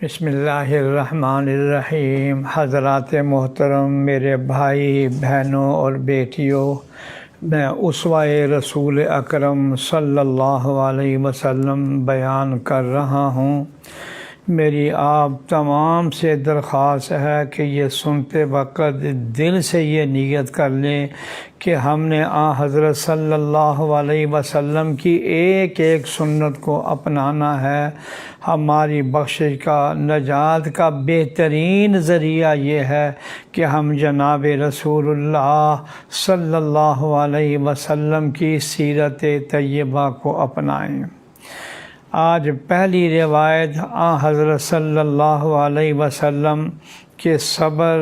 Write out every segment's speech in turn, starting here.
بسم اللہ الرحمن الرحیم۔ حضرات محترم، میرے بھائی بہنوں اور بیٹیوں، میں اسوہ رسول اکرم صلی اللہ علیہ وسلم بیان کر رہا ہوں۔ میری آپ تمام سے درخواست ہے کہ یہ سنتے وقت دل سے یہ نیت کر لیں کہ ہم نے حضرت صلی اللہ علیہ وسلم کی ایک ایک سنت کو اپنانا ہے۔ ہماری بخشش کا، نجات کا بہترین ذریعہ یہ ہے کہ ہم جناب رسول اللہ صلی اللہ علیہ وسلم کی سیرت طیبہ کو اپنائیں۔ آج پہلی روایت حضرت صلی اللہ علیہ وسلم کے صبر،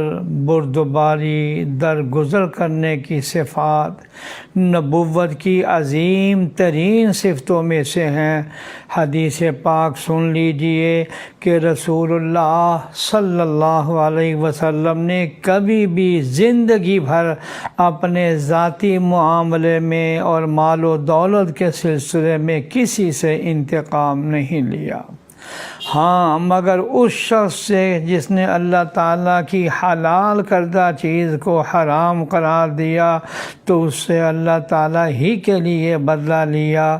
بردباری، درگزر کرنے کی صفات نبوت کی عظیم ترین صفتوں میں سے ہیں۔ حدیث پاک سن لیجئے کہ رسول اللہ صلی اللہ علیہ وسلم نے کبھی بھی زندگی بھر اپنے ذاتی معاملے میں اور مال و دولت کے سلسلے میں کسی سے انتقام نہیں لیا، ہاں مگر اس شخص سے جس نے اللہ تعالیٰ کی حلال کردہ چیز کو حرام قرار دیا تو اس سے اللہ تعالیٰ ہی کے لیے بدلہ لیا۔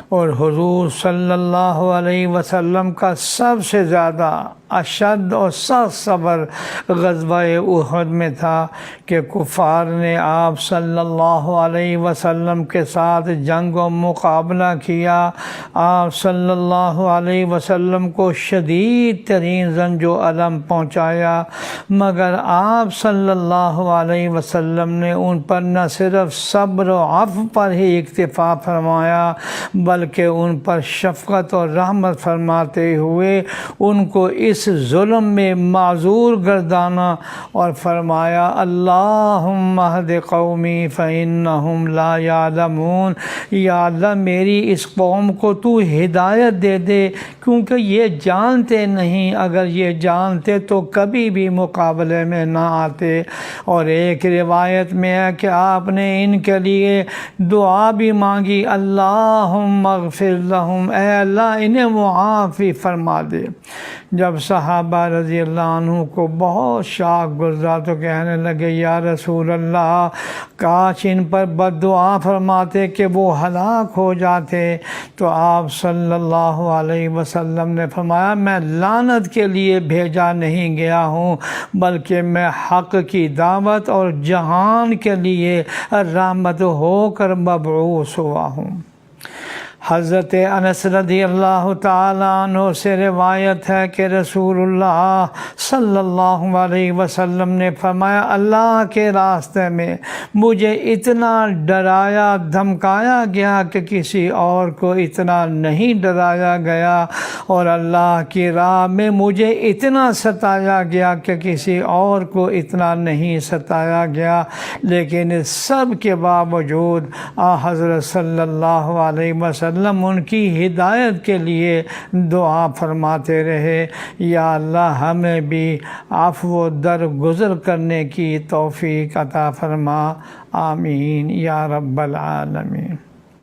اور حضور صلی اللہ علیہ وسلم کا سب سے زیادہ اشد اور سخت صبر غزوہ احد میں تھا کہ کفار نے آپ صلی اللہ علیہ وسلم کے ساتھ جنگ و مقابلہ کیا۔ آپ صلی اللہ علیہ وسلم کو شدید ترین رنج و الم پہنچایا، مگر آپ صلی اللہ علیہ وسلم نے ان پر نہ صرف صبر و عفو پر ہی اکتفا فرمایا بلکہ ان پر شفقت اور رحمت فرماتے ہوئے ان کو اس ظلم میں معذور گردانا اور فرمایا اللہم اہد قومی فإنہم لا یعلمون، یا اللہ میری اس قوم کو تو ہدایت دے دے کیونکہ یہ جانتے نہیں، اگر یہ جانتے تو کبھی بھی مقابلے میں نہ آتے۔ اور ایک روایت میں ہے کہ آپ نے ان کے لیے دعا بھی مانگی اللہم اغفر لہم، اے اللہ انہیں معافی فرما دے۔ جب صحابہ رضی اللہ عنہ کو بہت شاق گزرا تو کہنے لگے یا رسول اللہ کاش ان پر بد دعا فرماتے کہ وہ ہلاک ہو جاتے۔ تو آپ صلی اللہ علیہ وسلم نے فرمایا میں لعنت کے لیے بھیجا نہیں گیا ہوں بلکہ میں حق کی دعوت اور جہان کے لیے رحمت ہو کر مبعوث ہوا ہوں۔ حضرت انس رضی اللہ تعالیٰ عنہ سے روایت ہے کہ رسول اللہ صلی اللہ علیہ وسلم نے فرمایا اللہ کے راستے میں مجھے اتنا ڈرایا دھمکایا گیا کہ کسی اور کو اتنا نہیں ڈرایا گیا، اور اللہ کی راہ میں مجھے اتنا ستایا گیا کہ کسی اور کو اتنا نہیں ستایا گیا، لیکن اس سب کے باوجود حضرت صلی اللہ علیہ وسلم ان کی ہدایت کے لیے دعا فرماتے رہے یا اللہ ہمیں بھی عفو و درگزر کرنے کی توفیق عطا فرما، آمین یا رب العالمین۔